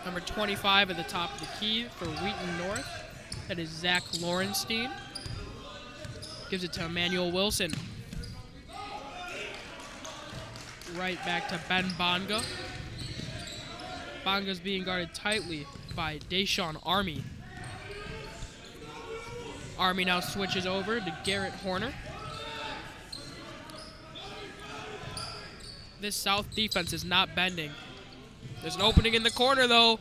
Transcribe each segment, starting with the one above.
Number 25 at the top of the key for Wheaton North. That is Zach Lorenstein. Gives it to Emmanuel Wilson. Right back to Ben Bonga. Bonga's being guarded tightly by Deshaun Army. Army now switches over to Garrett Horner. This South defense is not bending. There's an opening in the corner, though.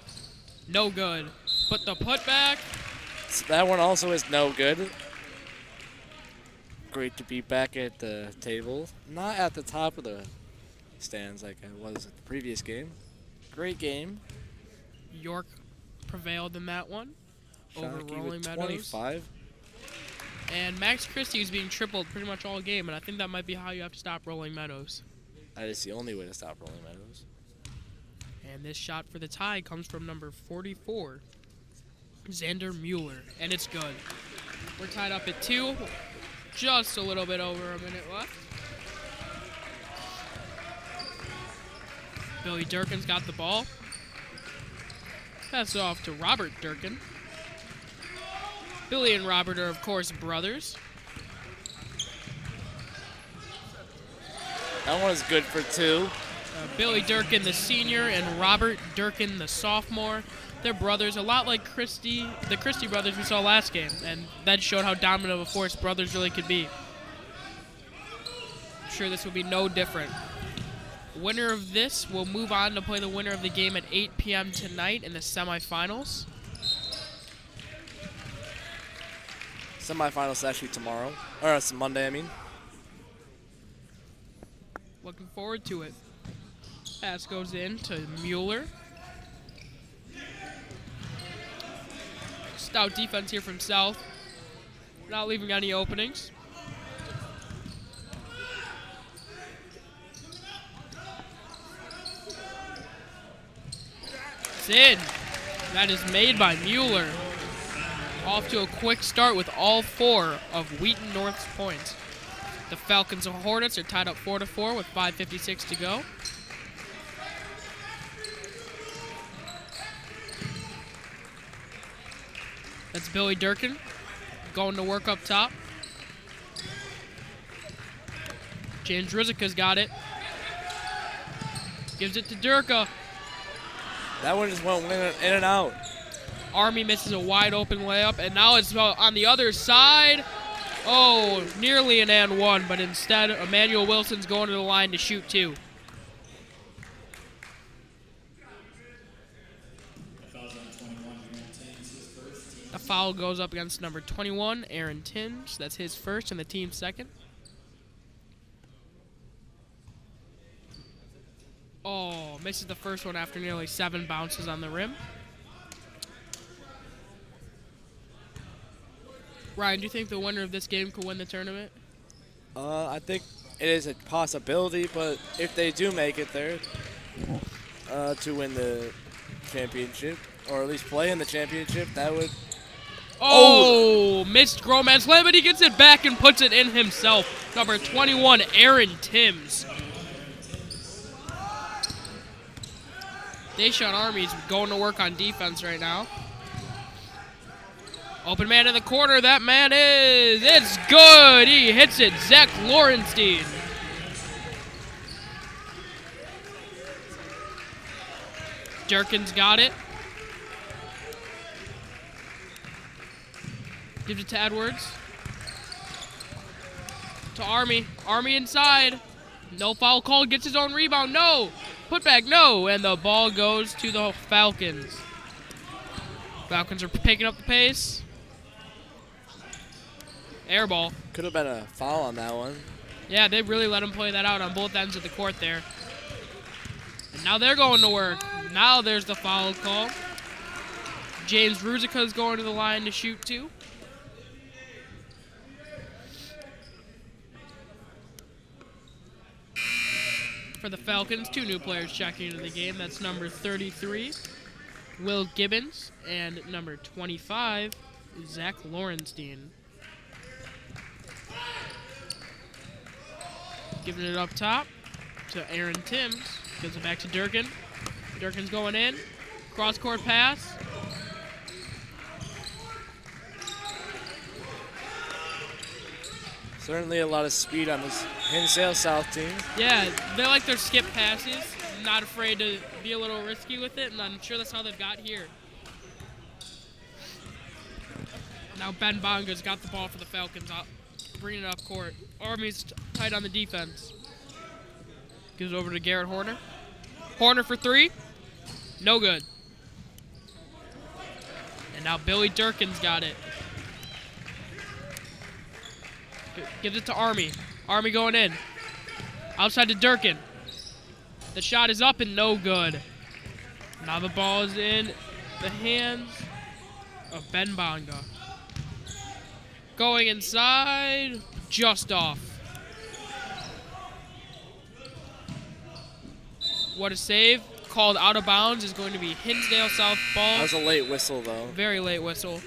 No good. But the putback. That one also is no good. Great to be back at the table. Not at the top of the stands like I was at the previous game. Great game. York prevailed in that one over Shockey Rolling with Meadows. 25. And Max Christie is being tripled pretty much all game, and I think that might be how you have to stop Rolling Meadows. That is the only way to stop Rolling Meadows. And this shot for the tie comes from number 44, Xander Mueller, and it's good. We're tied up at 2, just a little bit over a minute left. Billy Durkin's got the ball. Pass it off to Robert Durkin. Billy and Robert are, of course, brothers. That one is good for 2. Billy Durkin, the senior, and Robert Durkin, the sophomore. They're brothers, a lot like the Christie brothers we saw last game, and that showed how dominant of a force brothers really could be. I'm sure this will be no different. Winner of this will move on to play the winner of the game at 8 p.m. tonight in the semifinals. Semifinals actually tomorrow. Or it's Monday, I mean. Looking forward to it. Pass goes in to Mueller. Stout defense here from South. Not leaving any openings. It's in. That is made by Mueller. Off to a quick start with all 4 of Wheaton North's points. The Falcons and Hornets are tied up 4-4 with 5:56 to go. That's Billy Durkin going to work up top. James Rizika's got it. Gives it to Durka. That one just went in and out. Army misses a wide open layup, and now it's on the other side. Oh, nearly an and one, but instead Emmanuel Wilson's going to the line to shoot 2. A foul goes up against number 21, Aaron Timms. That's his first and the team's second. Oh, misses the first one after nearly 7 bounces on the rim. Ryan, do you think the winner of this game could win the tournament? I think it is a possibility, but if they do make it there to win the championship, or at least play in the championship, that would... Oh, missed Groman slam, but he gets it back and puts it in himself. Number 21, Aaron Timms. Deshaun Army's going to work on defense right now. Open man in the corner. That man is... It's good. He hits it. Zach Lorenstein. Durkin's got it. Gives it to Edwards. To Army. Army inside. No foul call. Gets his own rebound. No. Putback. No. And the ball goes to the Falcons. Falcons are picking up the pace. Air ball. Could have been a foul on that one. Yeah, they really let him play that out on both ends of the court there. And now they're going to work. Now there's the foul call. James Ruzicka is going to the line to shoot 2. For the Falcons, 2 new players checking into the game. That's number 33, Will Gibbons, and number 25, Zach Lorenstein. Giving it up top to Aaron Timms. Gives it back to Durkin. Durkin's going in. Cross-court pass. Certainly a lot of speed on this Hinsdale South team. Yeah, they like their skip passes. Not afraid to be a little risky with it, and I'm sure that's how they've got here. Now Ben Bonga's got the ball for the Falcons, bringing it up court. Army's tight on the defense. Gives it over to Garrett Horner. Horner for three. No good. And now Billy Durkin's got it. Gives it to Army. Army going in. Outside to Durkin. The shot is up and no good. Now the ball is in the hands of Ben Bonga. Going inside, just off. What a save. Called out of bounds is going to be Hinsdale South ball. That was a late whistle, though. Very late whistle.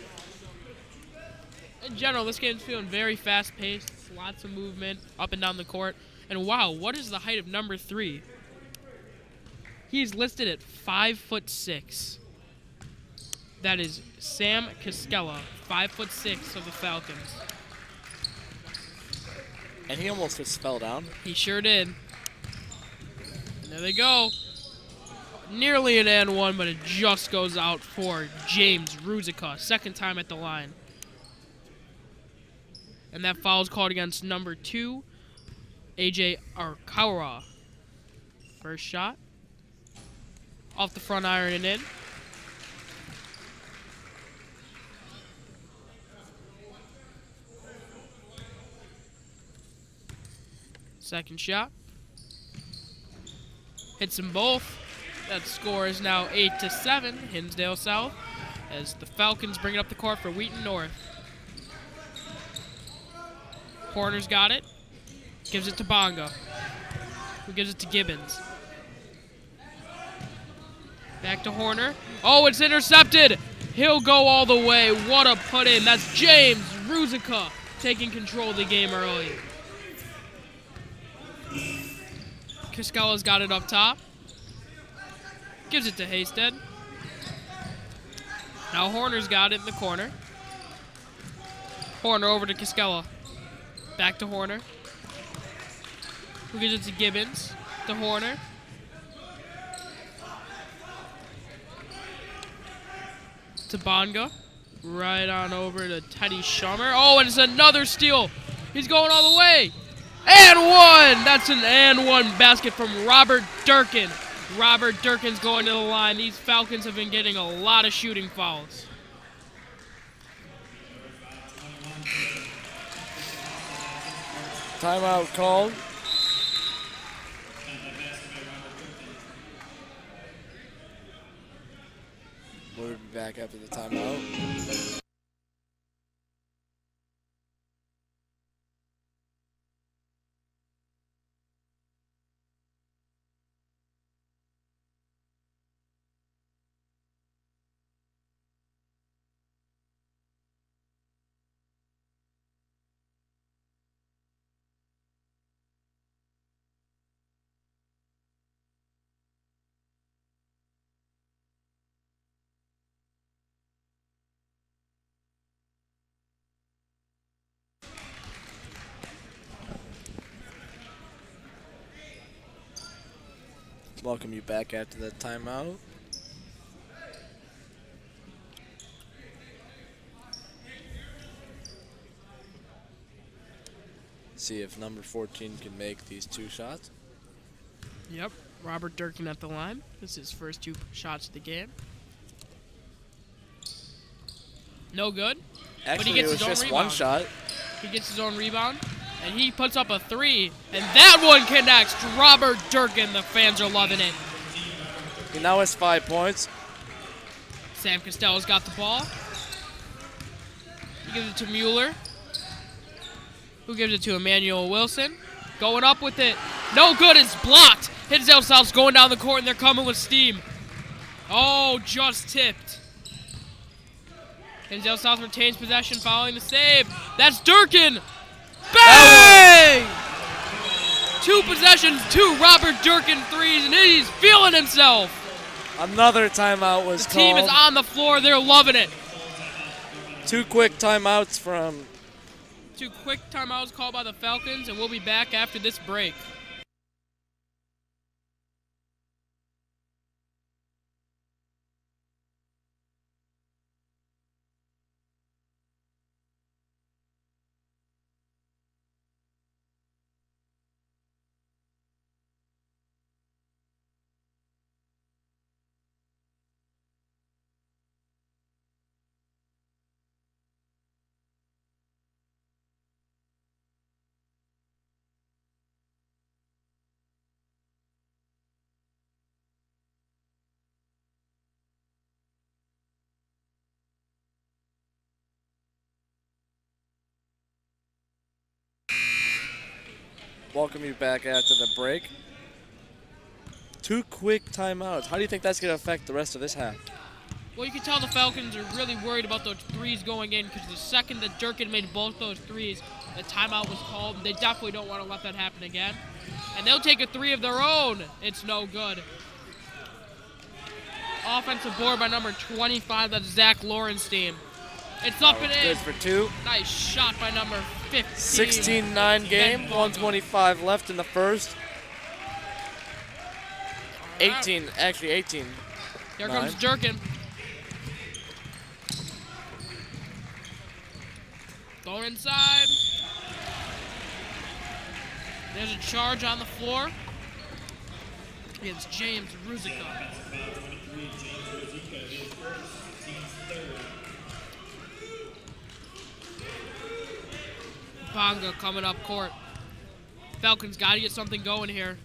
In general, this game's feeling very fast-paced. Lots of movement up and down the court. And wow, what is the height of number 3? He's listed at 5'6". That is Sam Cascella, 5'6" of the Falcons. And he almost just fell down. He sure did. And there they go. Nearly an and one, but it just goes out for James Ruzica, second time at the line. And that foul is called against number 2, AJ Arkawa. First shot. Off the front iron and in. Second shot. Hits them both. That score is now 8-7, Hinsdale South, as the Falcons bring it up the court for Wheaton North. Horner's got it. Gives it to Bonga, who gives it to Gibbons. Back to Horner. Oh, it's intercepted. He'll go all the way. What a put in. That's James Ruzica taking control of the game early. Cascalla's got it up top. Gives it to Haysted. Now Horner's got it in the corner. Horner over to Cascella. Back to Horner. Who gives it to Gibbons? To Horner. To Bonga. Right on over to Teddy Schummer. Oh, and it's another steal. He's going all the way. And one! That's an and one basket from Robert Durkin. Robert Durkin's going to the line. These Falcons have been getting a lot of shooting fouls. Timeout called. We'll be back after the timeout. Welcome you back after that timeout. See if number 14 can make these 2 shots. Yep, Robert Durkin at the line. This is his first 2 shots of the game. No good. Actually, but he gets it was his own just rebound. 1 shot. He gets his own rebound, and he puts up a 3, and that one connects. Robert Durkin, the fans are loving it. He now has 5 points. Sam Costello's got the ball. He gives it to Mueller, who gives it to Emmanuel Wilson. Going up with it. No good, it's blocked. Hinsdale South's going down the court, and they're coming with steam. Oh, just tipped. Hinsdale South retains possession following the save. That's Durkin. Bang! 2 possessions, 2 Robert Durkin threes, and he's feeling himself. Another timeout was The called. team is on the floor. They're loving it. 2 quick timeouts from 2 quick timeouts called by the Falcons, and we'll be back after this break. welcome you back after the break. 2 quick timeouts. How do you think that's going to affect the rest of this half? Well, you can tell the Falcons are really worried about those threes going in because the second that Durkin made both those threes, the timeout was called. They definitely don't want to let that happen again. And they'll take a 3 of their own. It's no good. Offensive board by number 25, that's Zach Lorenstein. It's up and in. Good for 2. Nice shot by number 15. 16-9 game, 125 left in the first. 18, actually 18. Here comes Durkin. Going inside. There's a charge on the floor against James Ruzica. Bonga coming up court. Falcons got to get something going here.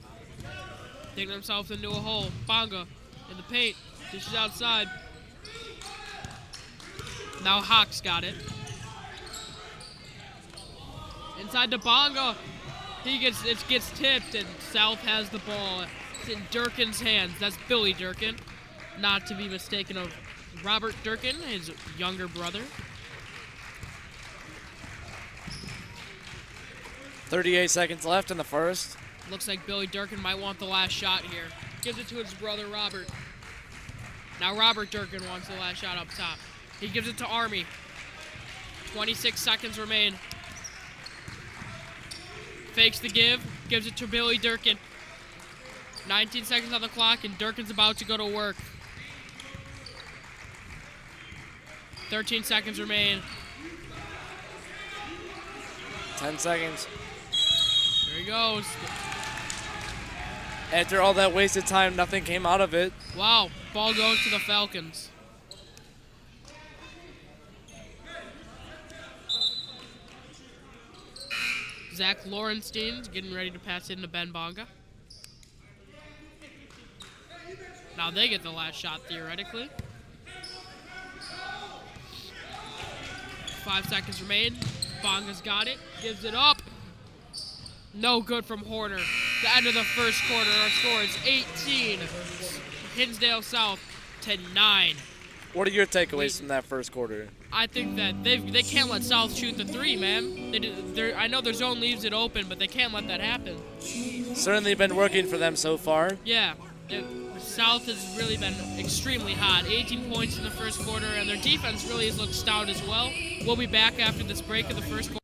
Digging themselves into a hole. Bonga in the paint. Dishes outside. Now Hawks got it. Inside to Bonga. It gets tipped and South has the ball. It's in Durkin's hands. That's Billy Durkin. Not to be mistaken of Robert Durkin, his younger brother. 38 seconds left in the first. Looks like Billy Durkin might want the last shot here. Gives it to his brother Robert. Now Robert Durkin wants the last shot up top. He gives it to Army. 26 seconds remain. Fakes the give. Gives it to Billy Durkin. 19 seconds on the clock and Durkin's about to go to work. 13 seconds remain. 10 seconds. There he goes. After all that wasted time, nothing came out of it. Wow. Ball goes to the Falcons. Zach Lorenstein's getting ready to pass it into Ben Bonga. Now they get the last shot, theoretically. 5 seconds remain. Bonga's got it. Gives it up. No good from Horner. The end of the first quarter. Our score is 18. Hinsdale South to 9. What are your takeaways from that first quarter? I think that they can't let South shoot the 3, man. I know their zone leaves it open, but they can't let that happen. Certainly been working for them so far. Yeah. South has really been extremely hot. 18 points in the first quarter, and their defense really has looked stout as well. We'll be back after this break of the first quarter.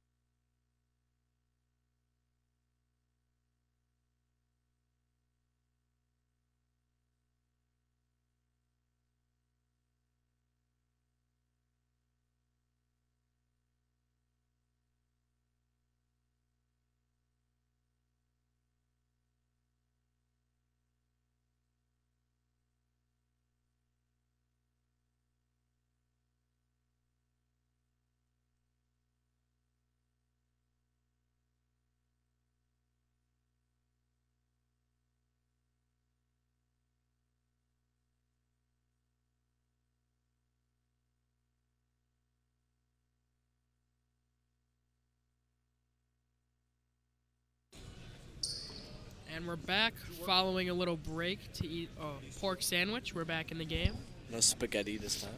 And we're back following a little break to eat a pork sandwich. We're back in the game. No spaghetti this time.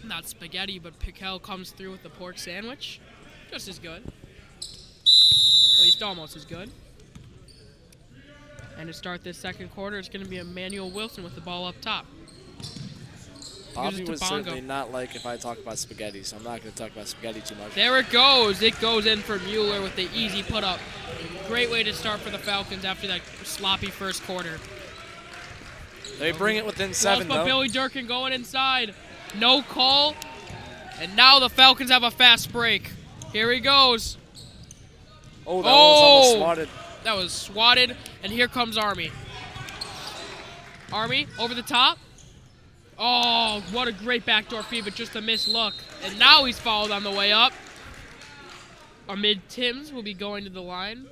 Not spaghetti, but Piquel comes through with the pork sandwich. Just as good. At least almost as good. And to start this second quarter, it's going to be Emmanuel Wilson with the ball up top. Bobby Uses would to certainly bongo. not like if I talk about spaghetti, so I'm not going to talk about spaghetti too much. There it goes. It goes in for Mueller with the easy put-up. Great way to start for the Falcons after that sloppy first quarter. They bring it within 7, But though. Billy Durkin going inside. No call. And now the Falcons have a fast break. Here he goes. Oh, that was almost Oh! swatted. That was swatted. And here comes Army. Army over the top. Oh, what a great backdoor feed, but just a missed look. And now he's fouled on the way up. Amid Timms will be going to the line.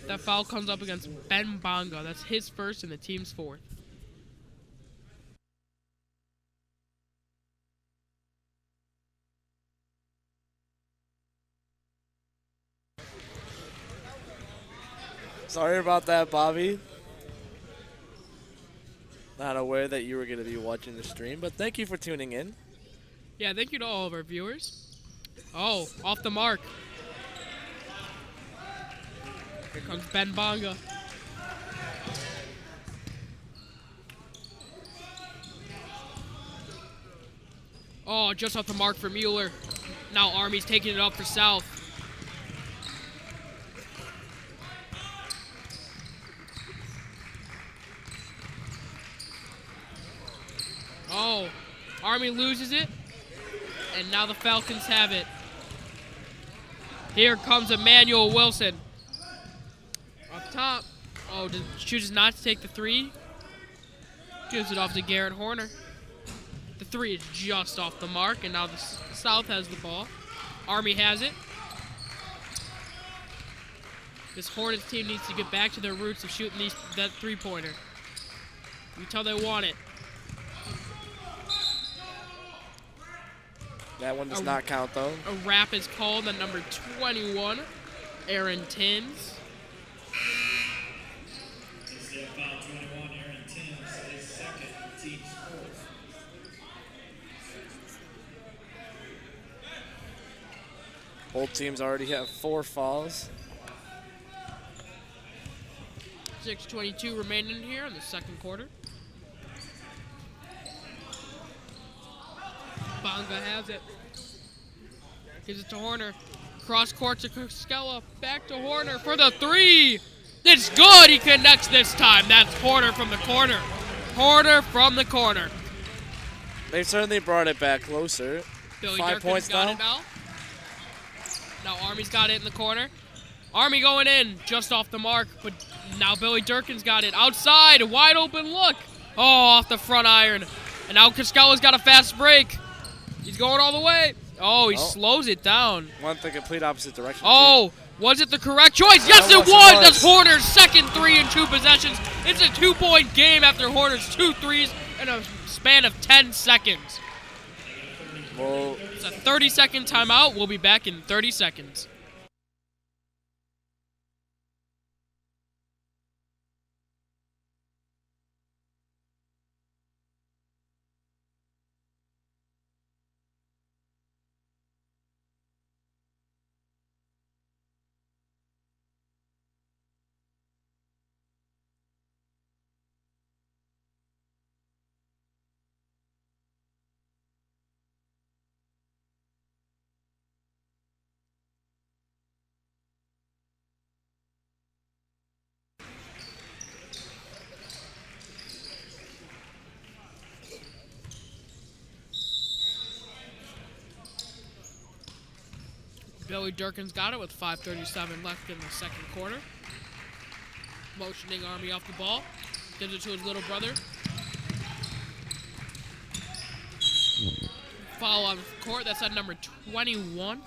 That foul comes up against Ben Bongo. That's his first and the team's fourth. Sorry about that, Bobby. Not aware that you were going to be watching the stream, but thank you for tuning in. Yeah, thank you to all of our viewers. Oh, off the mark. Here comes Ben Bonga. Oh, just off the mark for Mueller. Now Army's taking it up for South. Oh, Army loses it. And now the Falcons have it. Here comes Emmanuel Wilson. Up top. Oh, chooses not to take the three. Gives it off to Garrett Horner. The three is just off the mark, and now the South has the ball. Army has it. This Hornets team needs to get back to their roots of shooting that three-pointer. You tell they want it. That one does not count, though. A wrap is called on number 21, Aaron Timms. Both teams already have 4 fouls. 6:22 remaining here in the second quarter. Bonga has it. Gives it to Horner. Cross court to Kuskela. Back to Horner for the three. It's good. He connects this time. That's Horner from the corner. Horner from the corner. They certainly brought it back closer. Billy 5 Durkin's points got now. it now. Now Army's got it in the corner. Army going in just off the mark, but now Billy Durkin's got it outside. Wide open look. Oh, off the front iron. And now Kuskela's got a fast break. He's going all the way. Oh, he slows it down. Went the complete opposite direction. Oh, was it the correct choice? Yes, it was. That's Horner's second three in 2 possessions. It's a 2-point game after Horner's 2 threes in a span of 10 seconds. Well, It's a 30-second timeout. We'll be back in 30 seconds. Billy Durkin's got it with 5:37 left in the second quarter. Motioning Army off the ball. Gives it to his little brother. Foul on court. That's at number 21.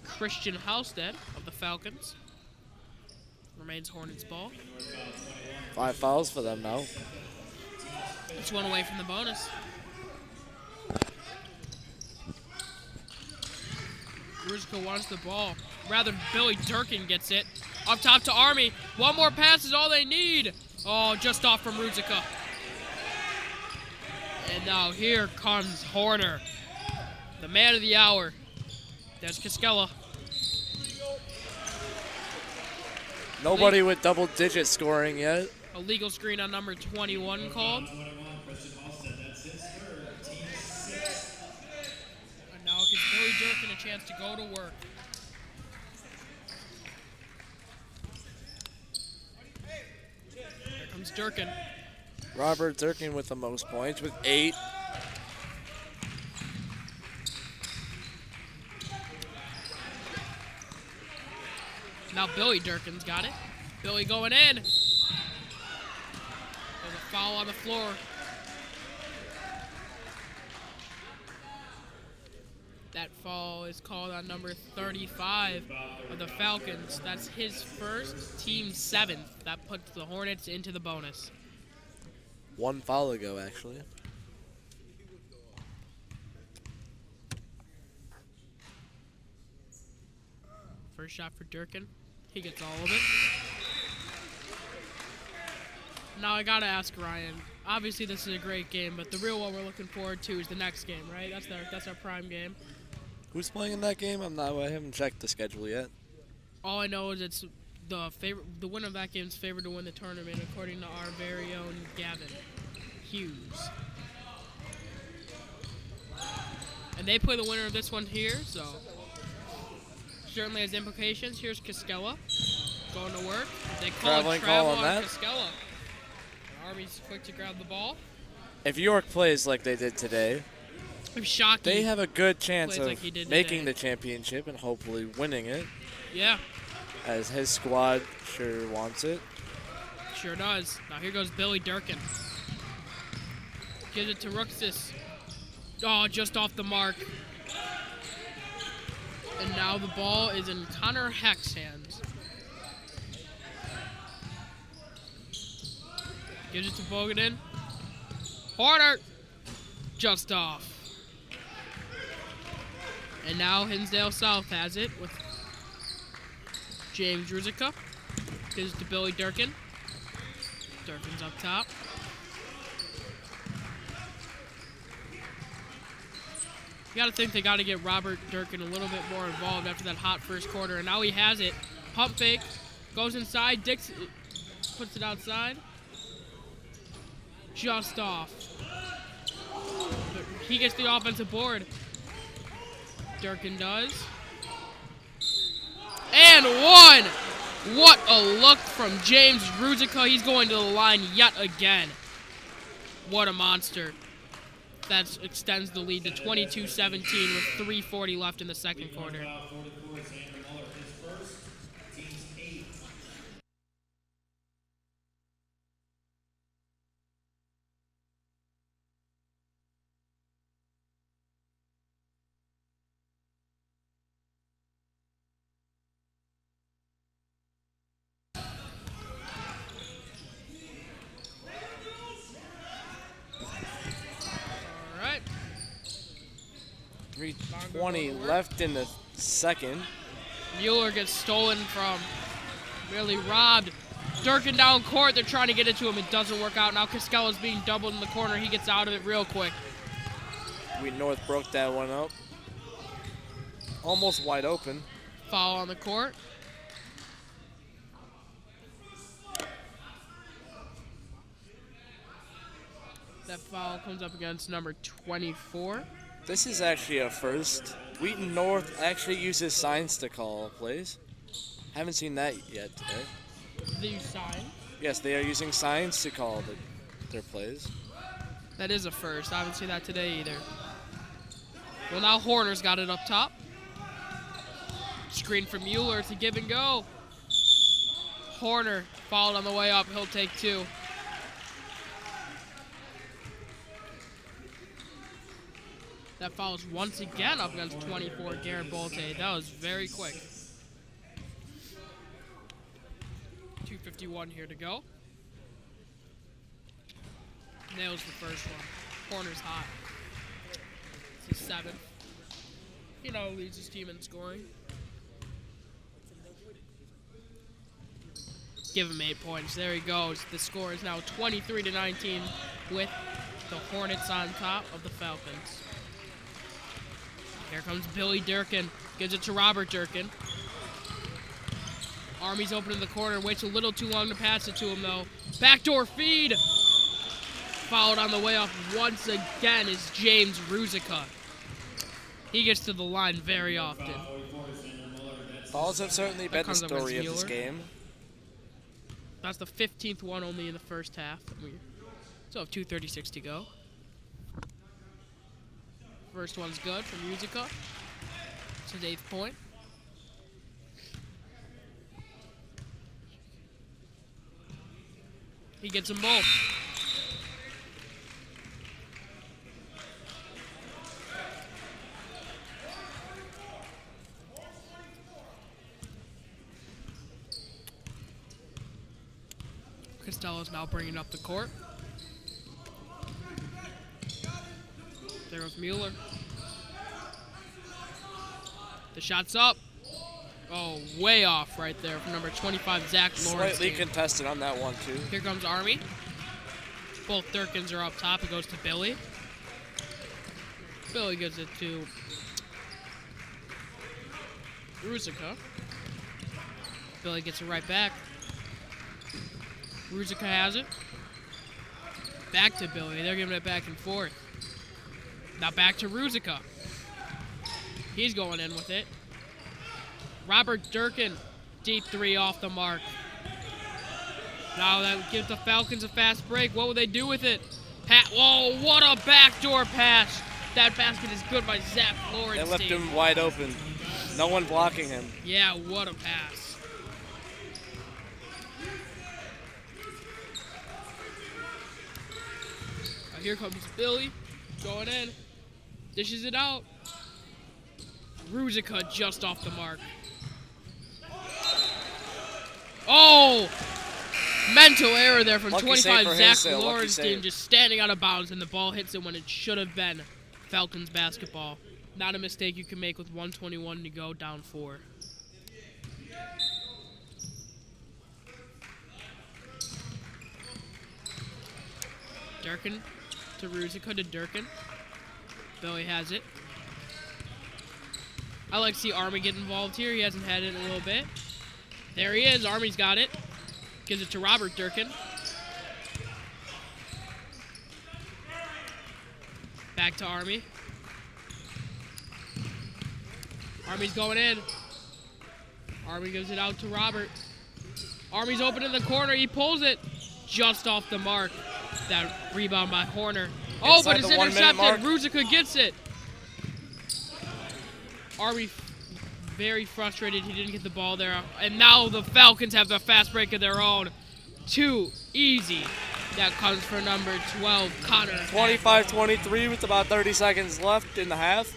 Christian Halstead of the Falcons. Remains Hornets ball. 5 fouls for them now. It's one away from the bonus. Ruzka wants the ball. Rather, Billy Durkin gets it. Up top to Army. One more pass is all they need. Oh, just off from Ruzka. And now here comes Horner. The man of the hour. There's Kuskela. Nobody with double-digit scoring yet. A legal screen on number 21 called. And now it gives Billy Durkin a chance to go to work. Here comes Durkin. Robert Durkin with the most points with 8. Now Billy Durkin's got it. Billy going in. There's a foul on the floor. That foul is called on number 35 of the Falcons. That's his first, team 7th. That puts the Hornets into the bonus. 1 foul ago, actually. First shot for Durkin. He gets all of it. Now I gotta ask Ryan. Obviously this is a great game, but the real one we're looking forward to is the next game, right? That's our prime game. Who's playing in that game? I haven't checked the schedule yet. All I know is it's the winner of that game is favored to win the tournament, according to our very own Gavin Hughes. And they play the winner of this one here, so certainly has implications. Here's Cascella going to work. They call it travel on Cascella. Army's quick to grab the ball. If York plays like they did today, they have a good chance of making the championship and hopefully winning it. Yeah. As his squad sure wants it. Sure does. Now here goes Billy Durkin. Gives it to Ruxis. Oh, just off the mark. And now the ball is in Connor Heck's hands. Gives it to Bogadin. Horner! Just off. And now Hinsdale South has it with James Ruzica. Gives it to Billy Durkin. Durkin's up top. You gotta think they gotta get Robert Durkin a little bit more involved after that hot first quarter. And now he has it. Pump fake. Goes inside. Dix puts it outside. Just off. But he gets the offensive board. Durkin does. And one! What a look from James Ruzica. He's going to the line yet again. What a monster. That extends the lead to 22-17 with 3:40 left in the second quarter. All right. 3:20 left in the second. Mueller gets stolen from, really robbed. Durkin down court, they're trying to get it to him. It doesn't work out. Now Cascella's being doubled in the corner. He gets out of it real quick. Wheaton North broke that one up. Almost wide open. Foul on the court. That foul comes up against number 24. This is actually a first. Wheaton North actually uses signs to call plays. Haven't seen that yet today. They use signs? Yes, they are using signs to call their plays. That is a first. I haven't seen that today either. Well, now Horner's got it up top. Screen from Mueller. It's a give and go. Horner fouled on the way up. He'll take 2. That fouls once again up against 24, Garrett Bolte. That was very quick. 2:51 here to go. Nails the first one. Horner's hot. It's his 7th. You know, leads his team in scoring. Give him 8 points. There he goes. The score is now 23-19 with the Hornets on top of the Falcons. Here comes Billy Durkin. Gives it to Robert Durkin. Army's open in the corner. Waits a little too long to pass it to him, though. Backdoor feed. Fouled on the way off once again is James Ruzicka. He gets to the line very often. Fouls have certainly been the story of this game. That's the 15th one only in the first half. We still have 2:36 to go. First one's good from Ruzicka. It's his 8th point. He gets them both. Costello's now bringing up the court. There goes Mueller. The shot's up. Oh, way off right there from number 25, Zach Lawrence. Slightly contested on that one, too. Here comes Army. Both Durkins are up top. It goes to Billy. Billy gives it to Ruzicka. Billy gets it right back. Ruzicka has it. Back to Billy. They're giving it back and forth. Now back to Ruzicka. He's going in with it. Robert Durkin, deep three off the mark. Now that gives the Falcons a fast break. What will they do with it? Whoa, what a backdoor pass. That basket is good by Zach Lawrence. They left him wide open. No one blocking him. Yeah, what a pass. Here comes Billy, going in, dishes it out. Ruzicka just off the mark. Oh! Mental error there from Lucky 25 Zach Hinsdale, Lawrence, just standing out of bounds, and the ball hits it when it should have been Falcons basketball. Not a mistake you can make with 1:21 to go, down 4. Durkin to Ruzicka to Durkin. Billy has it. I like to see Army get involved here. He hasn't had it in a little bit. There he is. Army's got it. Gives it to Robert Durkin. Back to Army. Army's going in. Army gives it out to Robert. Army's open in the corner. He pulls it just off the mark. That rebound by Horner. Oh, but it's intercepted. Ruzicka gets it. Army very frustrated he didn't get the ball there. And now the Falcons have the fast break of their own. Too easy. That comes for number 12, Connor. 25-23 with about 30 seconds left in the half.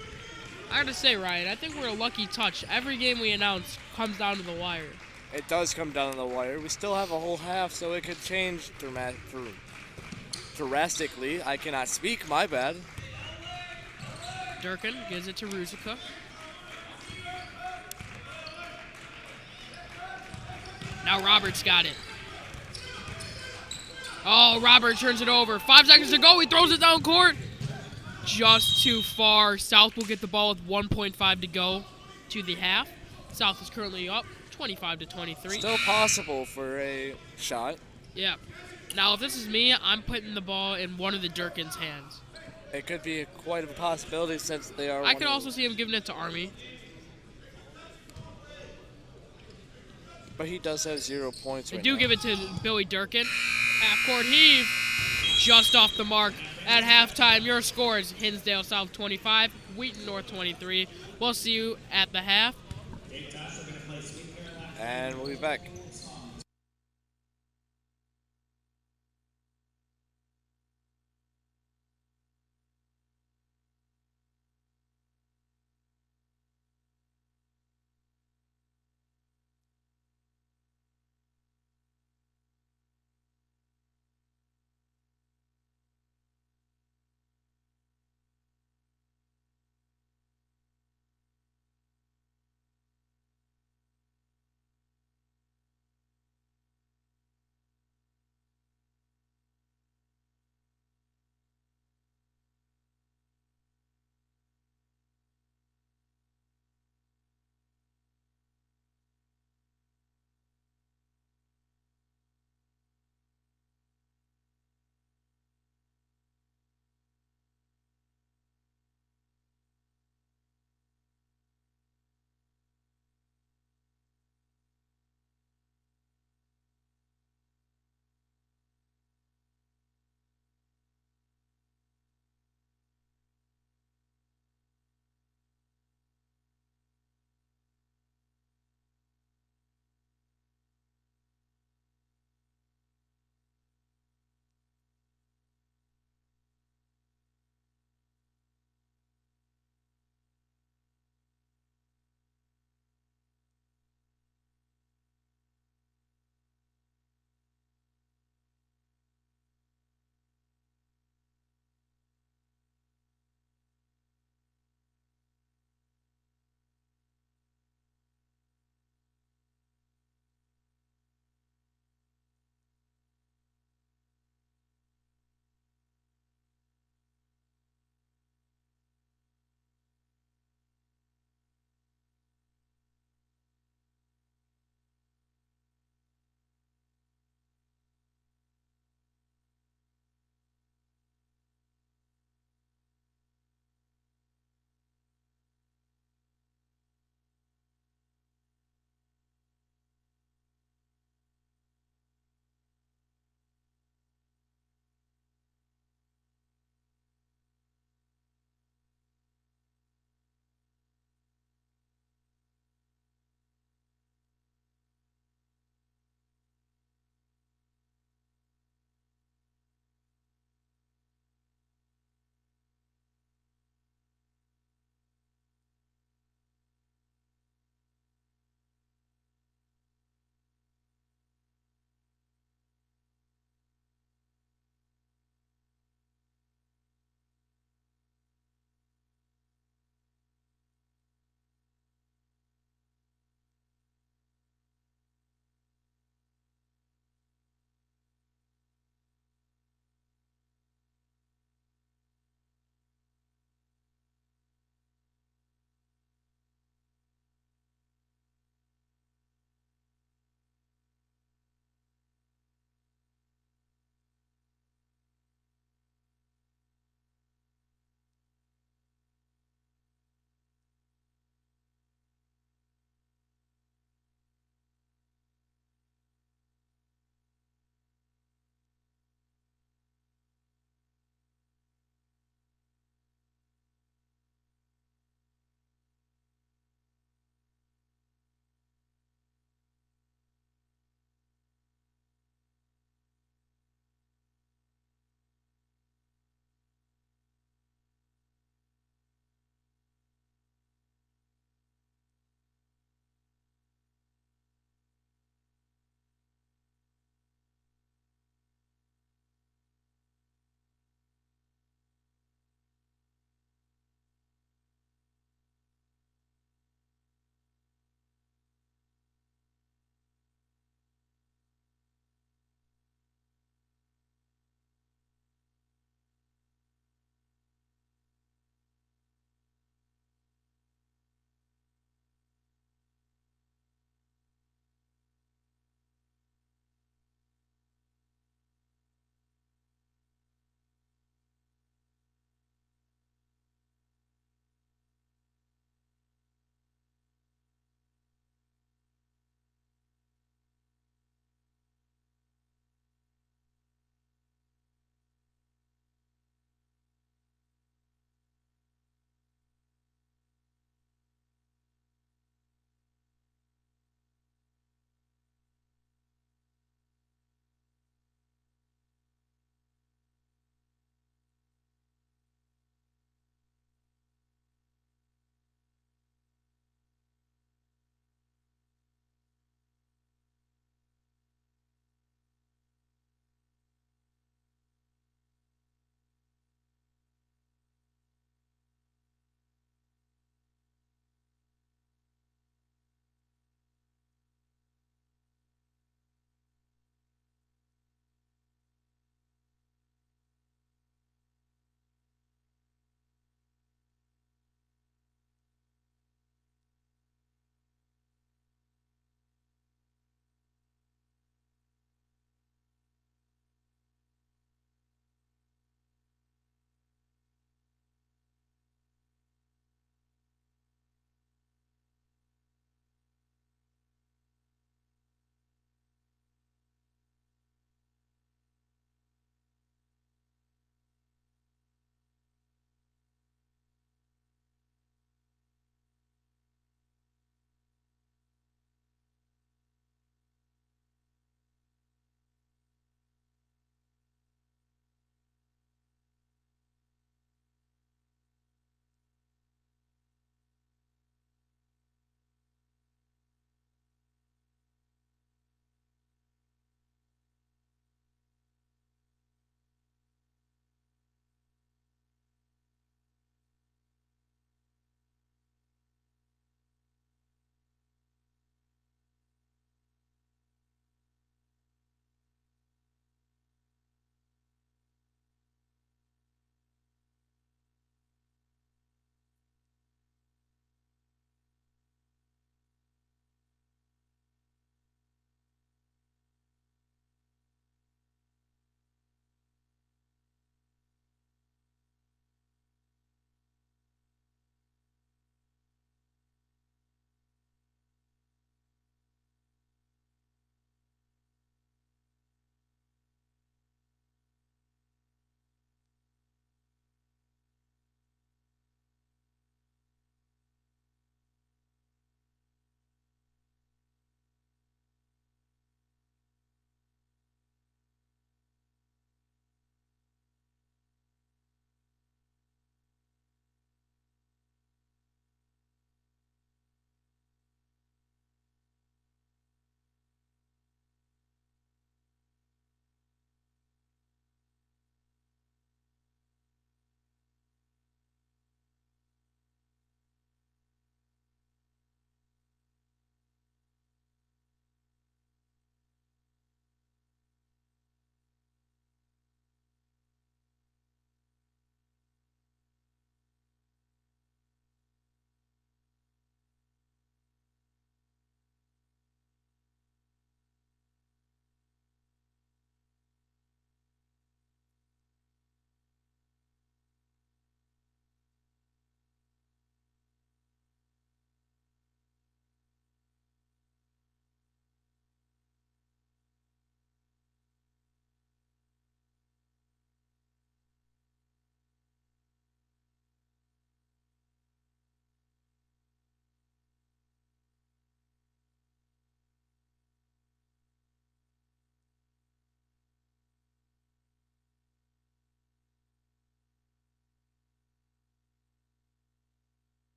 I gotta say, Ryan, I think we're a lucky touch. Every game we announce comes down to the wire. It does come down to the wire. We still have a whole half, so it could change drastically. I cannot speak, my bad. Durkin gives it to Ruzicka. Now Robert's got it. Oh, Robert turns it over. 5 seconds to go. He throws it down court. Just too far. South will get the ball with 1.5 to go to the half. South is currently up 25-23. Still possible for a shot. Yeah. Now, if this is me, I'm putting the ball in one of the Durkin's hands. It could be quite a possibility since they are. I could also see him giving it to Army. But he does have 0 points They right do now. give it to Billy Durkin. Half-court heave. Just off the mark. At halftime, your scores, Hinsdale South 25, Wheaton North 23. We'll see you at the half. And we'll be back.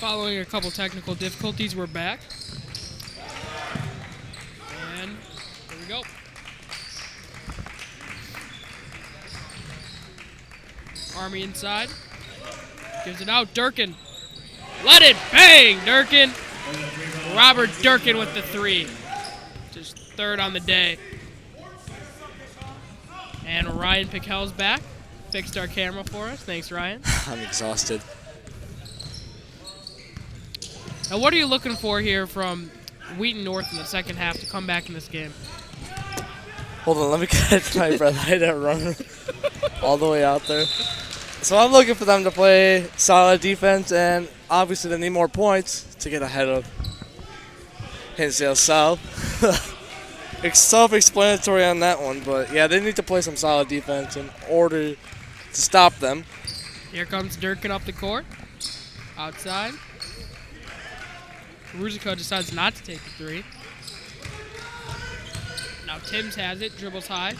Following a couple technical difficulties, we're back. And here we go. Army inside. Gives it out. Durkin. Let it bang, Durkin. Robert Durkin with the 3. Just third on the day. And Ryan Piquel's back. Fixed our camera for us. Thanks, Ryan. I'm exhausted. Now, what are you looking for here from Wheaton North in the second half to come back in this game? Hold on, let me catch my breath. I had to run all the way out there. So I'm looking for them to play solid defense, and obviously they need more points to get ahead of Hinsdale South. It's self-explanatory on that one, but yeah, they need to play some solid defense in order to stop them. Here comes Durkin up the court. Outside. Ruzico decides not to take the 3. Now Timms has it, dribbles high.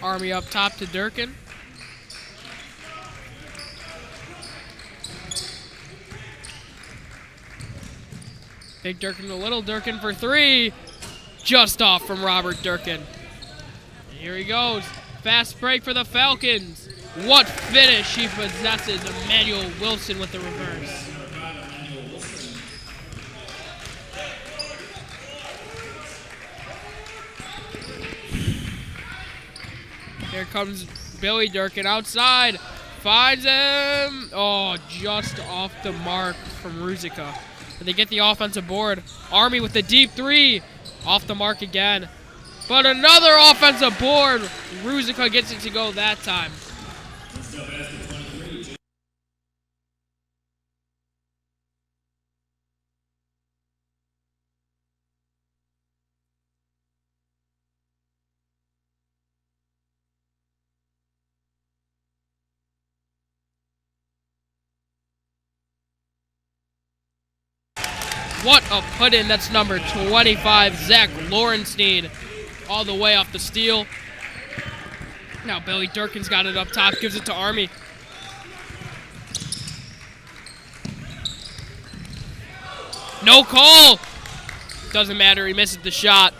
Army up top to Durkin. Big Durkin to little Durkin for 3. Just off from Robert Durkin. And here he goes. Fast break for the Falcons. What finish he possesses. Emmanuel Wilson with the reverse. Here comes Billy Durkin outside. Finds him. Oh, just off the mark from Ruzica. But they get the offensive board. Army with the deep 3. Off the mark again. But another offensive board. Ruzica gets it to go that time. What a put-in. That's number 25, Zach Lorenstein, all the way off the steal. Now Billy Durkin's got it up top, gives it to Army. No call. Doesn't matter, he misses the shot.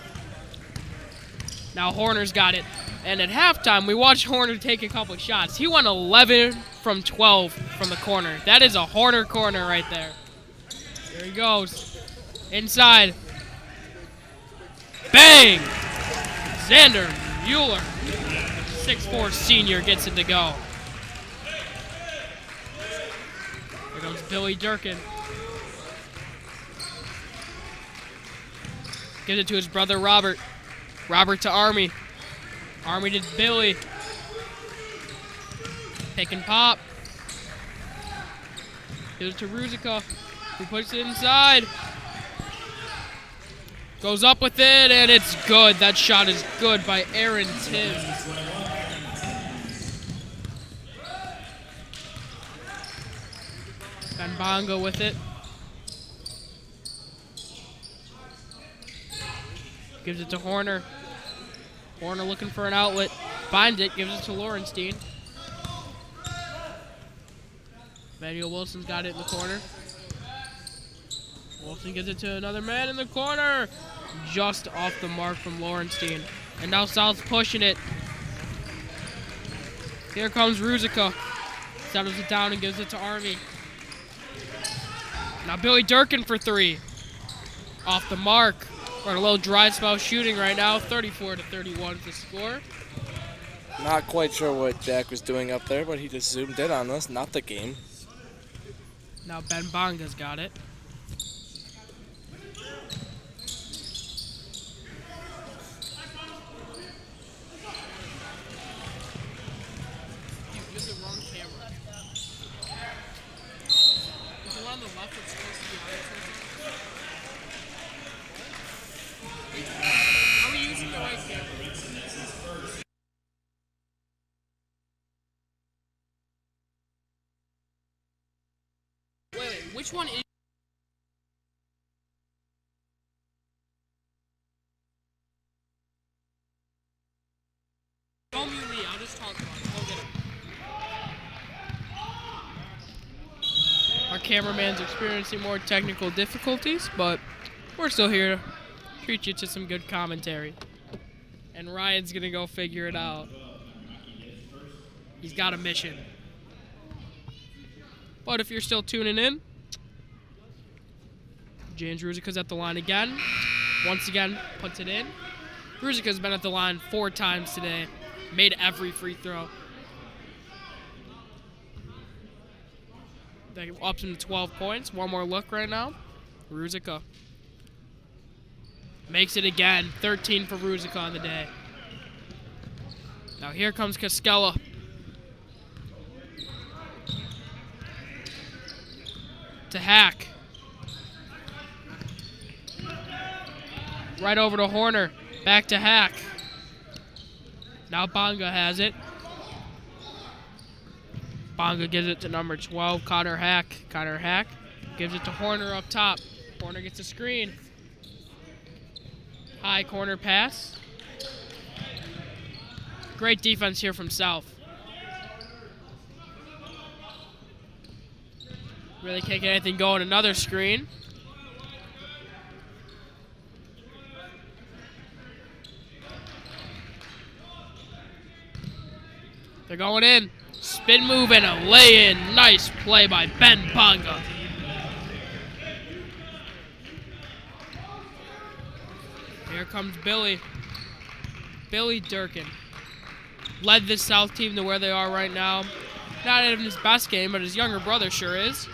Now Horner's got it. And at halftime, we watched Horner take a couple shots. He went 11 from 12 from the corner. That is a Horner corner right there. There he goes. Inside. Bang! Xander Mueller, 6'4" senior, gets it to go. There goes Billy Durkin. Gives it to his brother Robert. Robert to Army. Army to Billy. Pick and pop. Gives it to Ruzica, who puts it inside. Goes up with it, and it's good. That shot is good by Aaron Timms. Ben Bongo with it. Gives it to Horner. Horner looking for an outlet. Finds it, gives it to Lorenstein. Emmanuel Wilson's got it in the corner. Wilson gives it to another man in the corner. Just off the mark from Lorenstein. And now South's pushing it. Here comes Ruzica. Settles it down and gives it to Army. Now Billy Durkin for 3. Off the mark. We're on a little dry spell shooting right now. 34-31 is the score. Not quite sure what Jack was doing up there, but he just zoomed in on us, not the game. Now Ben Bonga's got it. Which one is... Don't mute me, I'll just talk about it. Go get it. cameraman's experiencing more technical difficulties, but we're still here to treat you to some good commentary. And Ryan's going to go figure it out. He's got a mission. But if you're still tuning in, James Ruzika's at the line again. Once again, puts it in. Ruzika's been at the line 4 times today. Made every free throw. That ups him to 12 points. One more look right now. Ruzika makes it again. 13 for Ruzika on the day. Now here comes Kaskela. To Hack. Right over to Horner. Back to Hack. Now Bonga has it. Bonga gives it to number 12, Connor Hack. Connor Hack gives it to Horner up top. Horner gets a screen. High corner pass. Great defense here from South. Really can't get anything going. Another screen. They're going in. Spin move and a lay-in. Nice play by Ben Bonga. Here comes Billy. Billy Durkin. Led this South team to where they are right now. Not in his best game, but his younger brother sure is.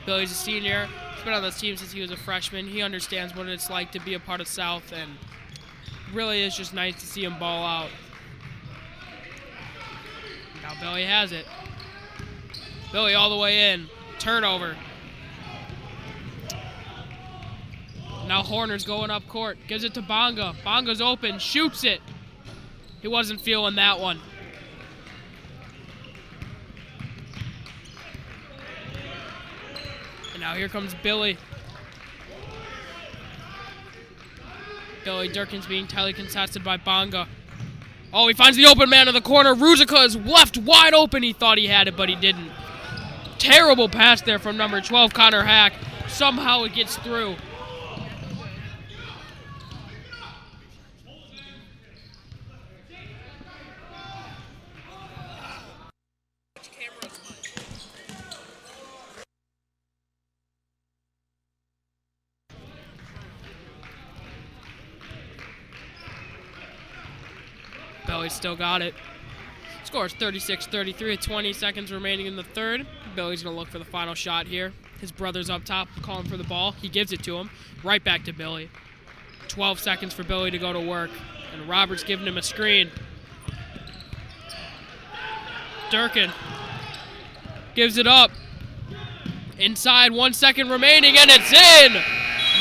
Billy's a senior. He's been on this team since he was a freshman. He understands what it's like to be a part of South, and really is just nice to see him ball out. Now Billy has it. Billy all the way in. Turnover. Now Horner's going up court. Gives it to Bonga. Bonga's open. Shoots it. He wasn't feeling that one. And now here comes Billy. Billy Durkin's being tightly contested by Bonga. Oh, he finds the open man in the corner. Ruzika is left wide open. He thought he had it, but he didn't. Terrible pass there from number 12, Connor Hack. Somehow it gets through. Billy's still got it. Scores 36-33 with 20 seconds remaining in the third. Billy's going to look for the final shot here. His brother's up top calling for the ball. He gives it to him. Right back to Billy. 12 seconds for Billy to go to work. And Robert's giving him a screen. Durkin gives it up. Inside, 1 second remaining, and it's in!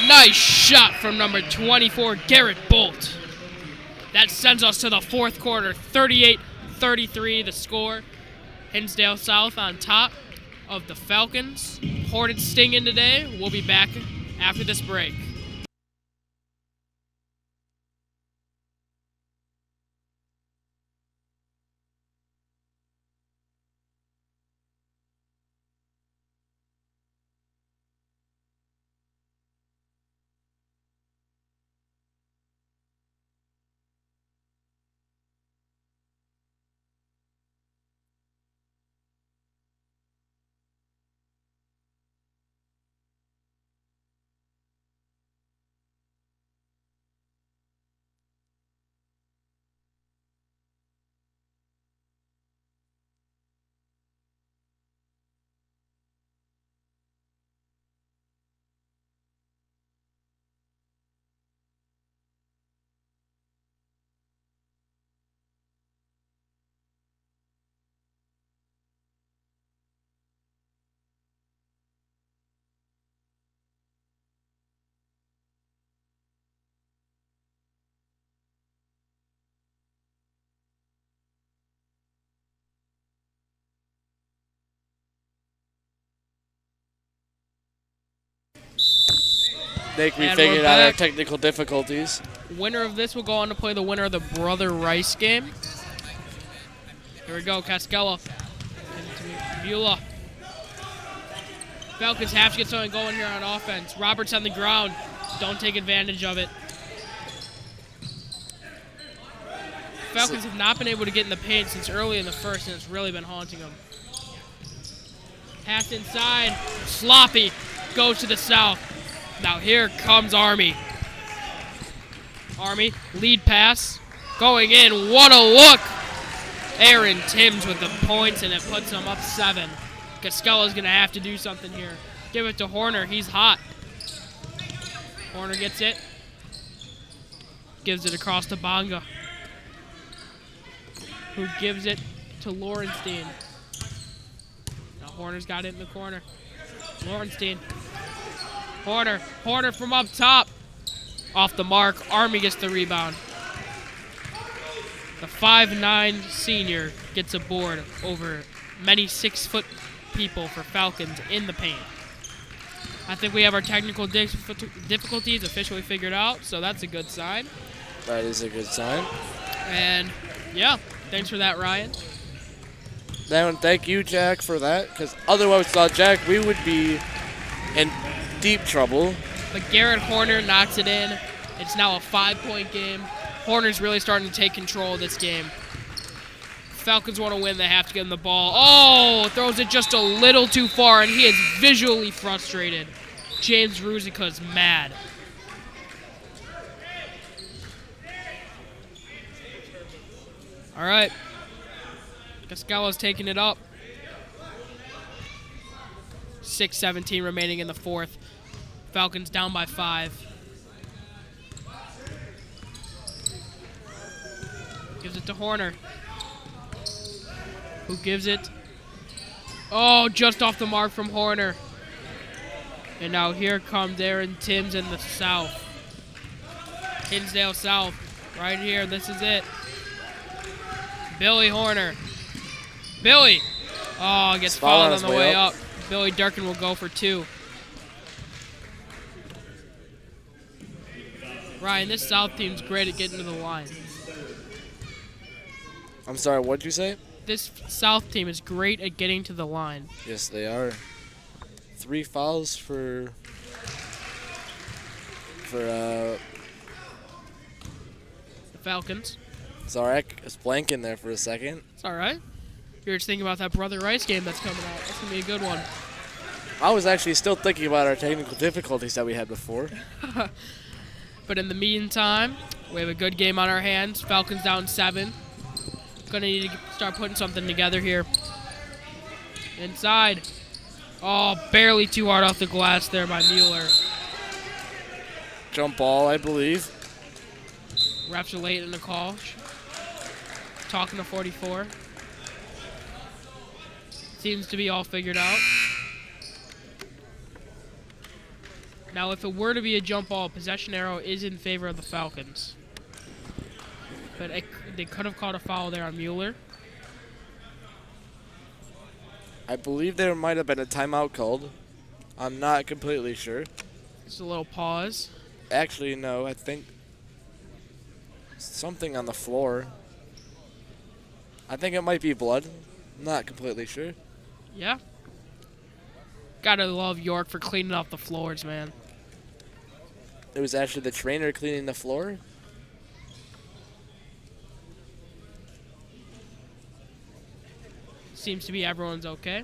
Nice shot from number 24, Garrett Bolt. That sends us to the fourth quarter, 38-33 the score. Hinsdale South on top of the Falcons. Hornets stinging today. We'll be back after this break. think we figured out our technical difficulties. Winner of this will go on to play the winner of the Brother Rice game. Here we go, Cascella. Beulah. Falcons have to get something going here on offense. Roberts on the ground. Don't take advantage of it. Falcons have not been able to get in the paint since early in the first, and it's really been haunting them. Pass inside. Sloppy. Goes to the south. Now here comes Army. Army, lead pass. Going in. What a look. Aaron Timms with the points, and it puts them up 7. Cascella's going to have to do something here. Give it to Horner. He's hot. Horner gets it. Gives it across to Bonga, who gives it to Lorenstein. Now Horner's got it in the corner. Lorenstein. Horner. Horner from up top. Off the mark. Army gets the rebound. The 5'9" senior gets a board over many 6-foot people for Falcons in the paint. I think we have our technical difficulties officially figured out, so that's a good sign. That is a good sign. And, yeah, thanks for that, Ryan. Thank you, Jack, for that, because otherwise, without Jack, we would be in deep trouble. But Garrett Horner knocks it in. It's now a 5-point game. Horner's really starting to take control of this game. Falcons want to win. They have to get him the ball. Oh, throws it just a little too far, and he is visually frustrated. James Ruzica's mad. All right. Cascella's taking it up. 6:17 remaining in the fourth. Falcons down by 5. Gives it to Horner, who gives it. Oh, just off the mark from Horner. And now here comes Aaron Timms in the south. Hinsdale South, right here. This is it. Billy Horner. Billy. Oh, gets fouled on the way up. Billy Durkin will go for 2. Ryan, this South team's great at getting to the line. I'm sorry, what'd you say? This South team is great at getting to the line. Yes, they are. 3 fouls for the Falcons. Sorry, I was blanking there for a second. It's all right. You're just thinking about that Brother Rice game that's coming out. That's going to be a good one. I was actually still thinking about our technical difficulties that we had before. But in the meantime, we have a good game on our hands. Falcons down 7. Going to need to start putting something together here. Inside. Oh, barely too hard off the glass there by Mueller. Jump ball, I believe. Refs are late in the call. Talking to 44. Seems to be all figured out. Now, if it were to be a jump ball, possession arrow is in favor of the Falcons. But they could have called a foul there on Mueller. I believe there might have been a timeout called. I'm not completely sure. Just a little pause. Actually, no, I think something on the floor. I think it might be blood. Not completely sure. Yeah. Gotta love York for cleaning up the floors, man. It was actually the trainer cleaning the floor. Seems to be everyone's okay.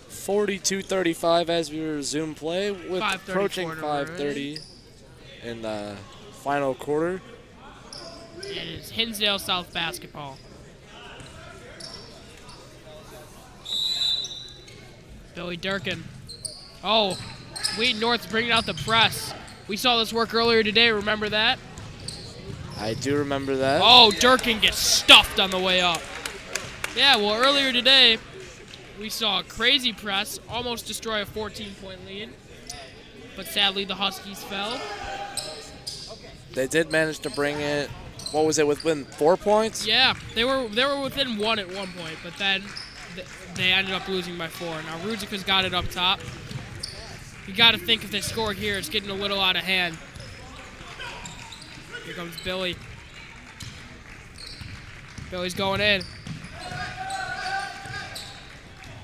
.42-35 as we resume play with approaching 5:30 in the final quarter. It is Hinsdale South basketball. Billy Durkin. Oh, Wheaton North's bringing out the press. We saw this work earlier today. Remember that? I do remember that. Oh, Durkin gets stuffed on the way up. Yeah, well, earlier today, we saw a crazy press almost destroy a 14-point lead. But sadly, the Huskies fell. They did manage to bring it. What was it, within 4 points? Yeah, they were within 1 at one point, but then they ended up losing by 4. Now Ruzika's got it up top. You got to think if they score here, it's getting a little out of hand. Here comes Billy. Billy's going in.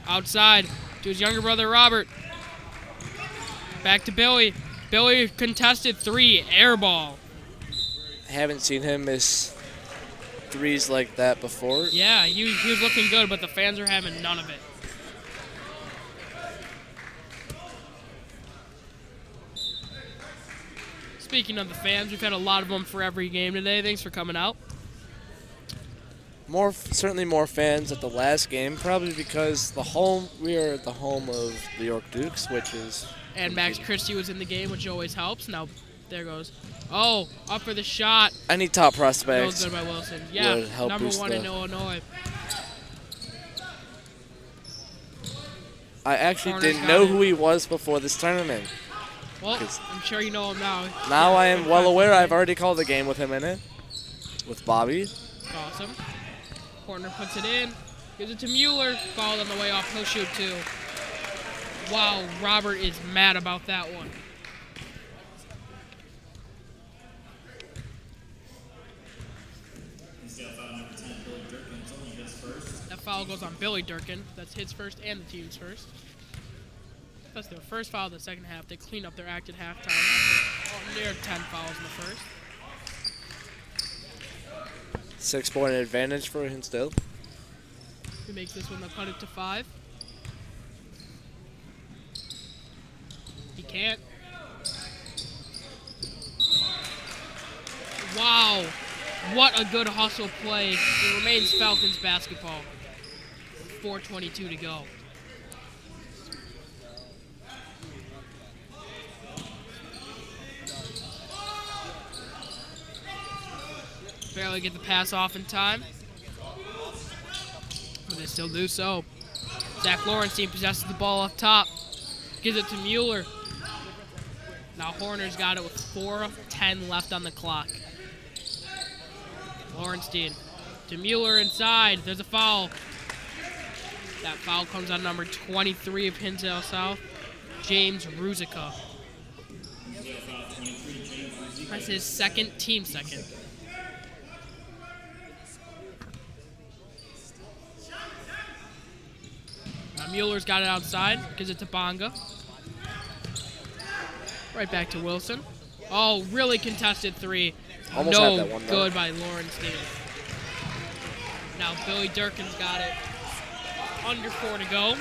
Outside to his younger brother, Robert. Back to Billy. Billy contested 3, air ball. I haven't seen him miss threes like that before. Yeah, he was looking good, but the fans are having none of it. Speaking of the fans, we've had a lot of them for every game today. Thanks for coming out. Certainly more fans at the last game, probably because we are at the home of the York Dukes, which is. And Max Christie was in the game, which always helps. Now, there goes. Oh, up for the shot. Any top prospects. Good by Wilson. Yeah, would help number boost 1 in Illinois. I actually Corner's didn't got know it. who he was before this tournament. Well, I'm sure you know him now. Now I am well aware. I've already called a game with him in it, with Bobby. Awesome. Corner puts it in. Gives it to Mueller. Fouled on the way off. He'll shoot 2. Wow, Robert is mad about that one. That foul goes on Billy Durkin. That's his first and the team's first. That's their first foul of the second half. They clean up their act at halftime. Near 10 fouls in the first. 6-point advantage for Hinsdale. He makes this one, they'll cut it to 5. He can't. Wow. What a good hustle play. It remains Falcons basketball. 4:22 to go. Barely get the pass off in time. But they still do so. Zach Lorenstein possesses the ball up top. Gives it to Mueller. Now Horner's got it with 4:10 left on the clock. Lorenstein to Mueller inside. There's a foul. That foul comes on number 23 of Hinsdale South, James Ruzika. That's his team second. Now Mueller's got it outside, gives it to Bonga. Right back to Wilson. Oh, really contested 3. Almost had that one, though. Good by Lorenstein. Now Billy Durkin's got it. Under 4 to go.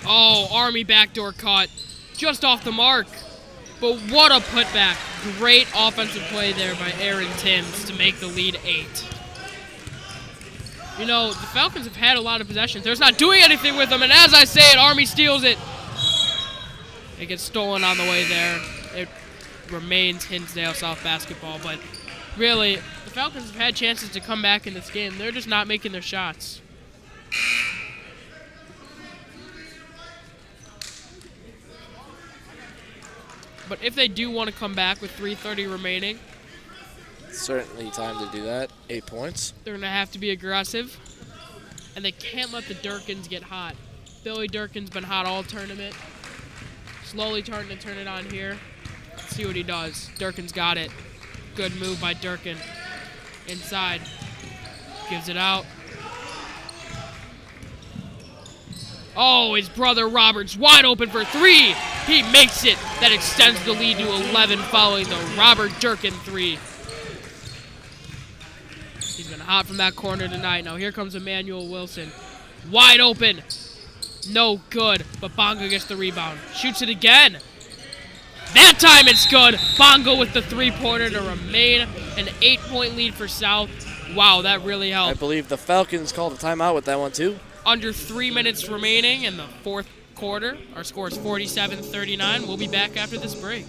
Oh, Army backdoor cut. Just off the mark. But what a putback. Great offensive play there by Aaron Timms to make the lead 8. You know, the Falcons have had a lot of possessions. They're just not doing anything with them, and as I say it, Army steals it. It gets stolen on the way there. It remains Hinsdale South basketball, but really, the Falcons have had chances to come back in this game. They're just not making their shots. But if they do want to come back with 3:30 remaining, Certainly time to do that. 8 points. they're going to have to be aggressive. And they can't let the Durkins get hot. Billy Durkin's been hot all tournament. Slowly starting to turn it on here. Let's see what he does. Durkin's got it. Good move by Durkin. Inside. Gives it out. Oh, his brother Robert's wide open for 3. He makes it. That extends the lead to 11 following the Robert Durkin 3. He's been hot from that corner tonight. Now here comes Emmanuel Wilson. Wide open. No good, but Bongo gets the rebound. Shoots it again. That time it's good. Bongo with the 3-pointer to remain an 8-point lead for South. Wow, that really helped. I believe the Falcons called a timeout with that one, too. Under 3 minutes remaining in the fourth quarter. Our score is 47-39. We'll be back after this break.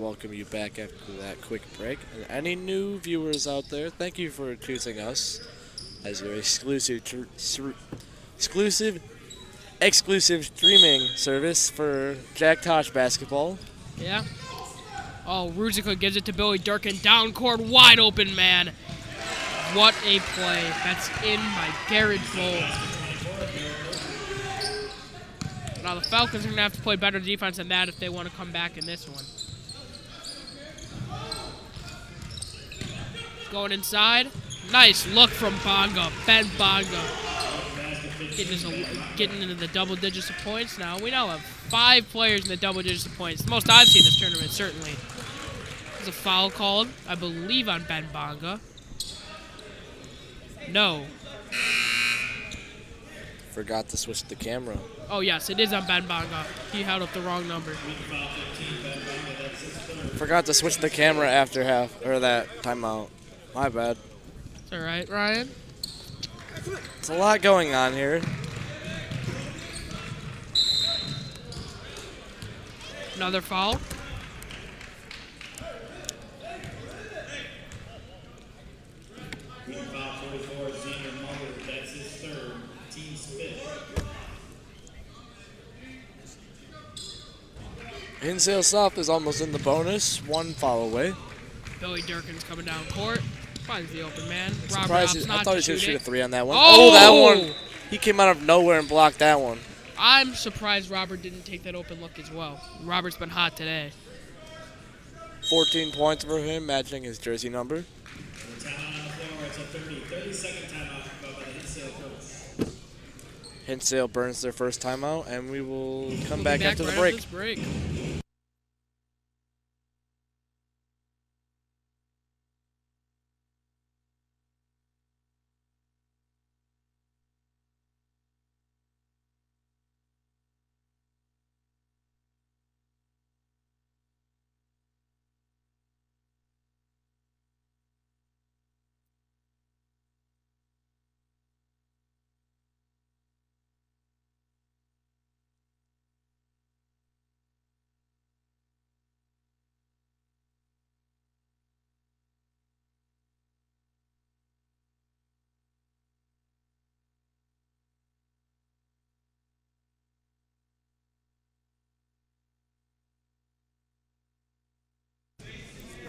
welcome you back after that quick break. And any new viewers out there, thank you for choosing us as your exclusive streaming service for Jack Tosh basketball. Yeah. Oh, Ruzicka gives it to Billy Durkin. Down court, wide open man. What a play. That's in by Garrett Bowl. Now the Falcons are going to have to play better defense than that if they want to come back in this one. Going inside. Nice look from Bonga. Ben Bonga. Getting into the double digits of points now. We now have 5 players in the double digits of points. The most I've seen this tournament, certainly. There's a foul called, I believe, on Ben Bonga. No. Forgot to switch the camera. Oh, yes, it is on Ben Bonga. He held up the wrong number. Forgot to switch the camera after that timeout. My bad. It's all right, Ryan. It's a lot going on here. Another foul. Hinsdale South is almost in the bonus. 1 foul away. Billy Durkin's coming down court. Finds the open man. I thought he was going to shoot a 3 on that one. Oh, that one. He came out of nowhere and blocked that one. I'm surprised Robert didn't take that open look as well. Robert's been hot today. 14 points for him, matching his jersey number. Hinsdale burns their first timeout, and we will come back after the break.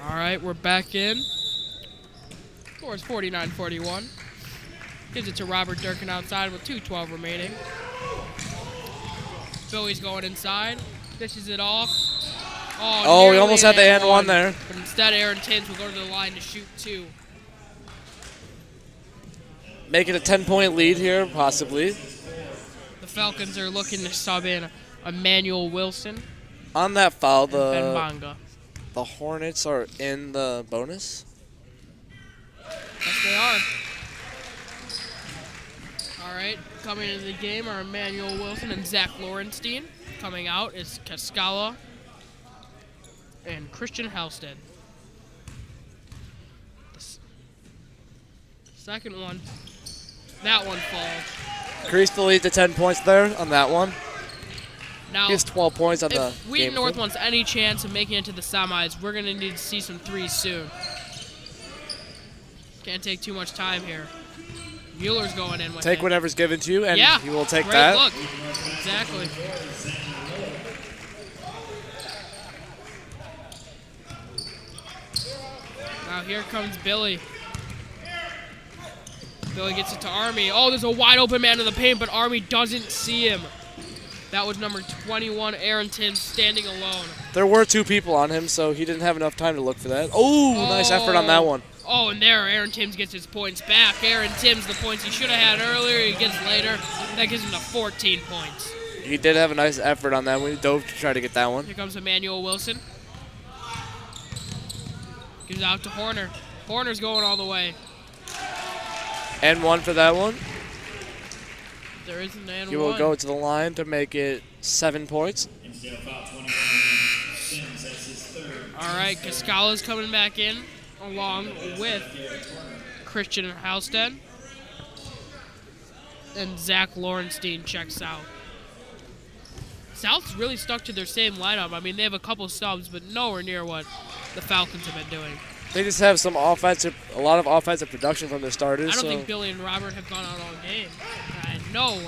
All right, we're back in. Score is 49-41. Gives it to Robert Durkin outside with 2:12 remaining. Billy's going inside. Dishes it off. Oh, we almost had the and one there. But instead, Aaron Tims will go to the line to shoot 2. Make it a 10-point lead here, possibly. The Falcons are looking to sub in Emmanuel Wilson. On that foul, Ben Bonga. The Hornets are in the bonus? Yes, they are. All right, coming into the game are Emmanuel Wilson and Zach Lorenstein. Coming out is Cascala and Christian Halstead. The second one, that one falls. Increased the lead to 10 points there on that one. Now, he has 12 points on the if Wheaton North wants any chance of making it to the semis, we're going to need to see some 3s soon. Can't take too much time here. Mueller's going in with Take it. Whatever's given to you, and yeah, he will take great that. Look. Exactly. Now here comes Billy. Billy gets it to Army. Oh, there's a wide open man in the paint, but Army doesn't see him. That was number 21, Aaron Tims, standing alone. There were 2 people on him, so he didn't have enough time to look for that. Oh, nice effort on that one. Oh, and there, Aaron Tims gets his points back. Aaron Tims, the points he should have had earlier, he gets later. That gives him the 14 points. He did have a nice effort on that one. He dove to try to get that one. Here comes Emmanuel Wilson. Gives out to Horner. Horner's going all the way. And 1 for that one. There is an and 1. He will go to the line to make it 7 points. All right, Cascala's coming back in along with Christian Halstead. And Zach Lorenstein checks out. South's really stuck to their same lineup. I mean, they have a couple subs, but nowhere near what the Falcons have been doing. They just have a lot of offensive production from their starters. I don't think Billy and Robert have gone out all game. I know.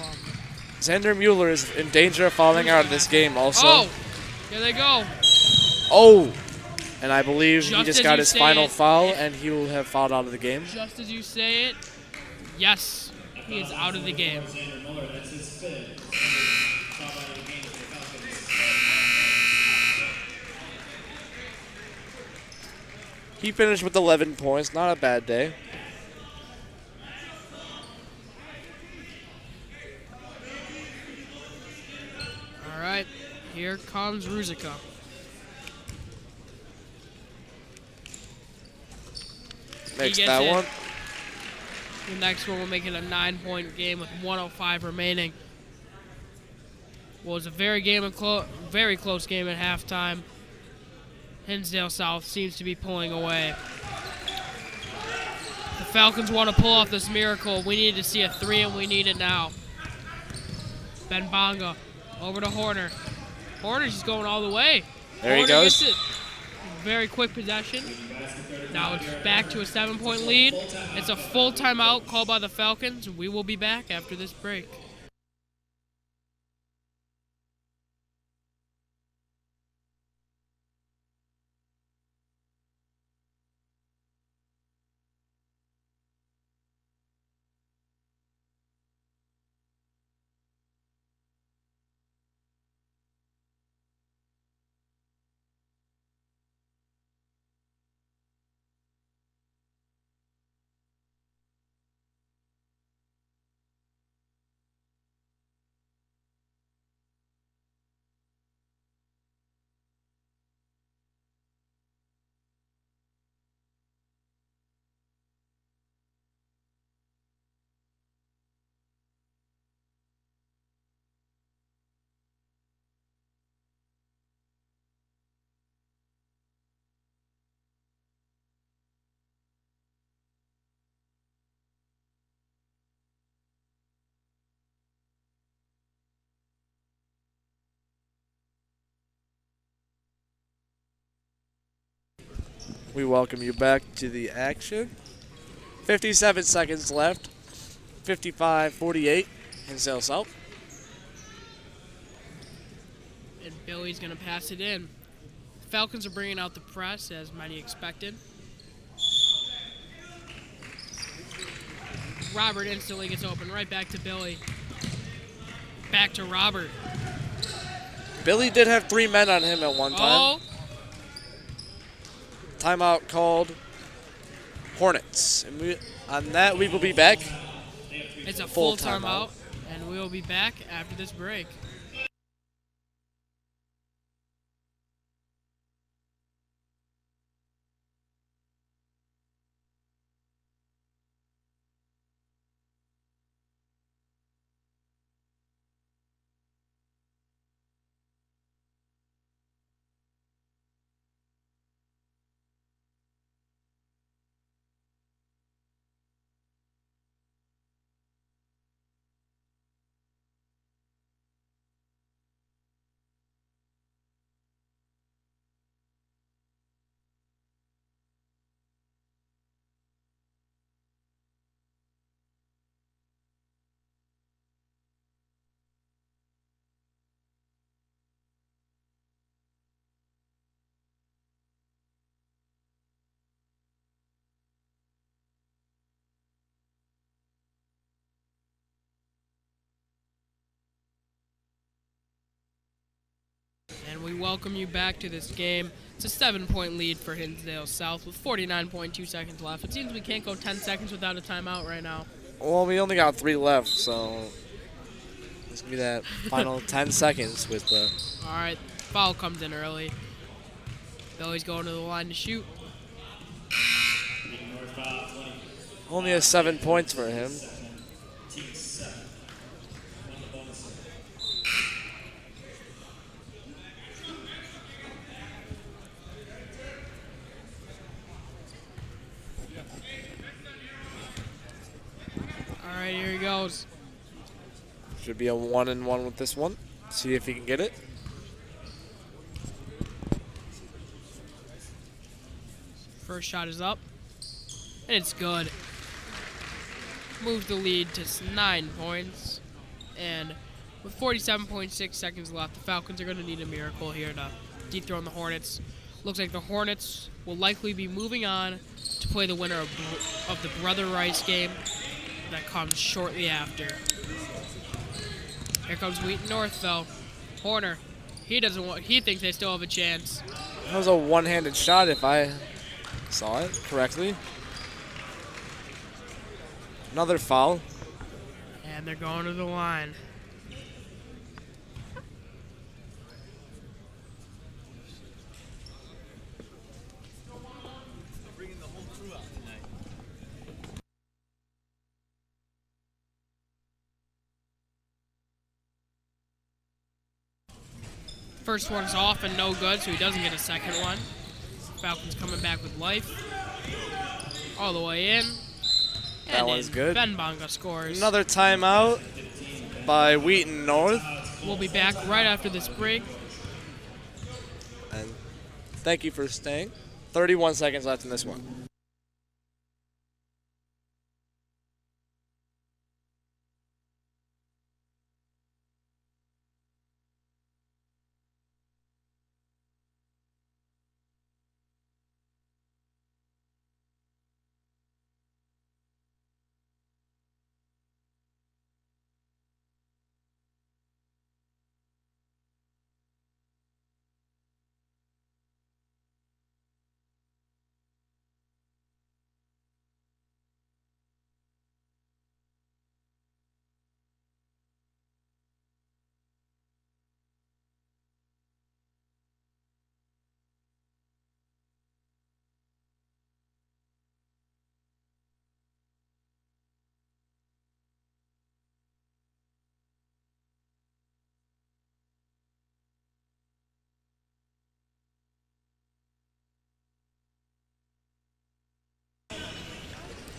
Xander Mueller is in danger of falling out of this game also. Oh, here they go. Oh, and I believe he Just just as got you his say final it. foul, and he will have fouled out of the game. Just as you say it, yes, he is out of the game. He finished with 11 points. Not a bad day. All right, here comes Ruzicka. Makes gets that it. one. The next one will make it a 9-point game with 1:05 remaining. Well, it was a very close game at halftime. Hinsdale South seems to be pulling away. The Falcons want to pull off this miracle. We need to see a 3, and we need it now. Ben Bonga over to Horner. Horner's just going all the way. There he Horner goes. gets it. Very quick possession. Now it's back to a 7-point lead. It's a full timeout called by the Falcons. We will be back after this break. We welcome you back to the action. 57 seconds left. 55-48. Hinsdale South. And Billy's going to pass it in. Falcons are bringing out the press, as many expected. Robert instantly gets open. Right back to Billy. Back to Robert. Billy did have 3 men on him at one time. Oh, Timeout called Hornets. And on that, we will be back. it's a Full full timeout, and we will be back after this break. And we welcome you back to this game. It's a 7-point lead for Hinsdale South with 49.2 seconds left. It seems we can't go 10 seconds without a timeout right now. Well, we only got 3 left, so it's going to be that final 10 seconds with the... All right, foul comes in early. Billy's going to the line to shoot. Only has 7 points for him. All right, here he goes. Should be a 1-and-1 with this one. See if he can get it. First shot is up, and it's good. Moves the lead to 9 points, and with 47.6 seconds left, the Falcons are going to need a miracle here to dethrone the Hornets. Looks like the Hornets will likely be moving on to play the winner of the Brother Rice game that comes shortly after. Here comes Wheaton North, though. Horner, he thinks they still have a chance. That was a one-handed shot if I saw it correctly. Another foul. And they're going to the line. First one's off and no good, so he doesn't get a second one. Falcons coming back with life. All the way in. That one's good. Ben Bonga scores. Another timeout by Wheaton North. We'll be back right after this break. And thank you for staying. 31 seconds left in this one.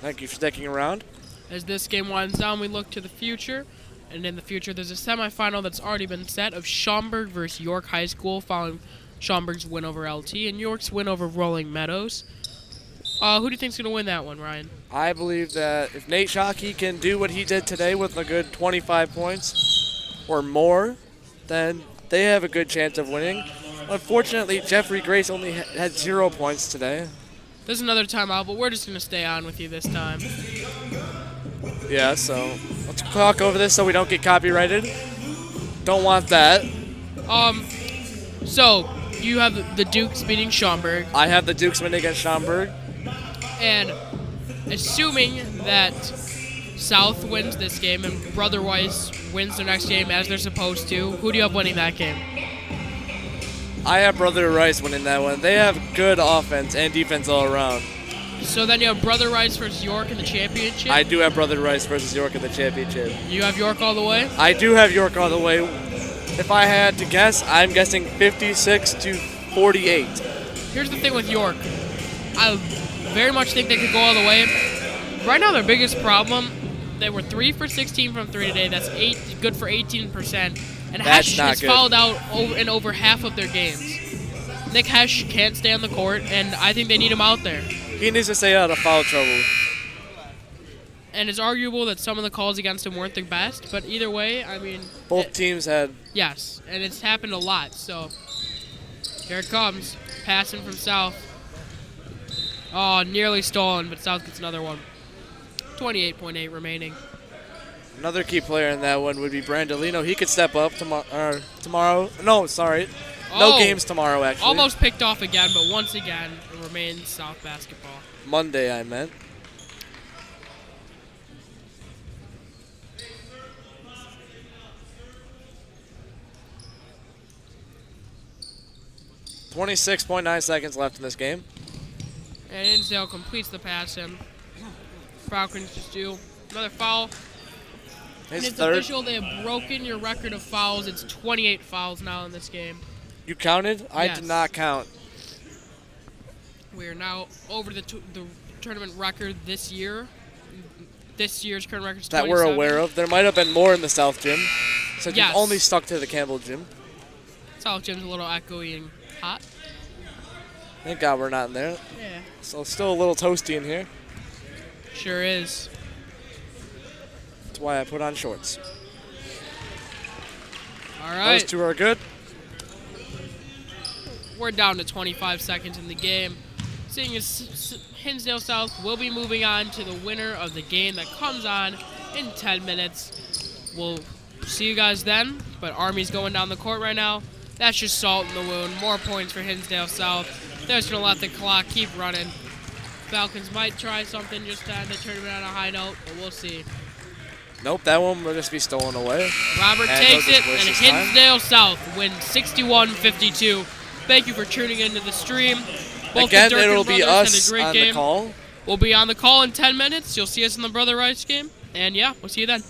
Thank you for sticking around. As this game winds down, we look to the future. And in the future, there's a semifinal that's already been set of Schaumburg versus York High School following Schaumburg's win over LT and York's win over Rolling Meadows. Who do you think's going to win that one, Ryan? I believe that if Nate Shockey can do what he did today with a good 25 points or more, then they have a good chance of winning. Unfortunately, Jeffrey Grace only had 0 points today. There's another timeout, but we're just going to stay on with you this time. Yeah, so let's talk over this so we don't get copyrighted. Don't want that. So you have the Dukes beating Schaumburg. I have the Dukes winning against Schaumburg. And assuming that South wins this game and Brother Rice wins their next game as they're supposed to, who do you have winning that game? I have Brother Rice winning that one. They have good offense and defense all around. So then you have Brother Rice versus York in the championship? I do have Brother Rice versus York in the championship. You have York all the way? I do have York all the way. If I had to guess, I'm guessing 56 to 48. Here's the thing with York. I very much think they could go all the way. Right now, their biggest problem, they were 3 for 16 from 3 today. That's good for 18%. And Hesh has fouled out in over half of their games. Nick Hesh can't stay on the court, and I think they need him out there. He needs to stay out of foul trouble. And it's arguable that some of the calls against him weren't the best, but either way, I mean... Both teams had... Yes, and it's happened a lot, so... Here it comes. Passing from South. Oh, nearly stolen, but South gets another one. 28.8 remaining. Another key player in that one would be Brandolino. He could step up tomorrow. No, sorry. No games tomorrow, actually. Almost picked off again, but once again, it remains South basketball. Monday, I meant. .9 seconds left in this game. And Hinsdale completes the pass, and Falcons just do another foul. And it's third. official. They have broken your record of fouls. It's 28 fouls now in this game. You counted? Yes. I did not count. We are now over the tournament record this year. This year's current record is 27. That we're aware of. There might have been more in the South Gym. Since Yes. you've only stuck to the Campbell gym. South Gym's a little echoey and hot. Thank God we're not in there. Yeah. So it's still a little toasty in here. Sure is. That's why I put on shorts. All right. Those two are good. We're down to 25 seconds in the game. Seeing as Hinsdale South will be moving on to the winner of the game that comes on in 10 minutes. We'll see you guys then, but Army's going down the court right now. That's just salt in the wound. More points for Hinsdale South. They're just going to let the clock keep running. Falcons might try something just to end the tournament on a high note, but we'll see. Nope, that one will just be stolen away. Robert And takes they'll it, just waste and his time. Hinsdale South wins 61-52. Thank you for tuning into the stream. Both Again, the Durkin it'll be brothers us had a great on game. the call. We'll be on the call in 10 minutes. You'll see us in the Brother Rice game. And yeah, we'll see you then.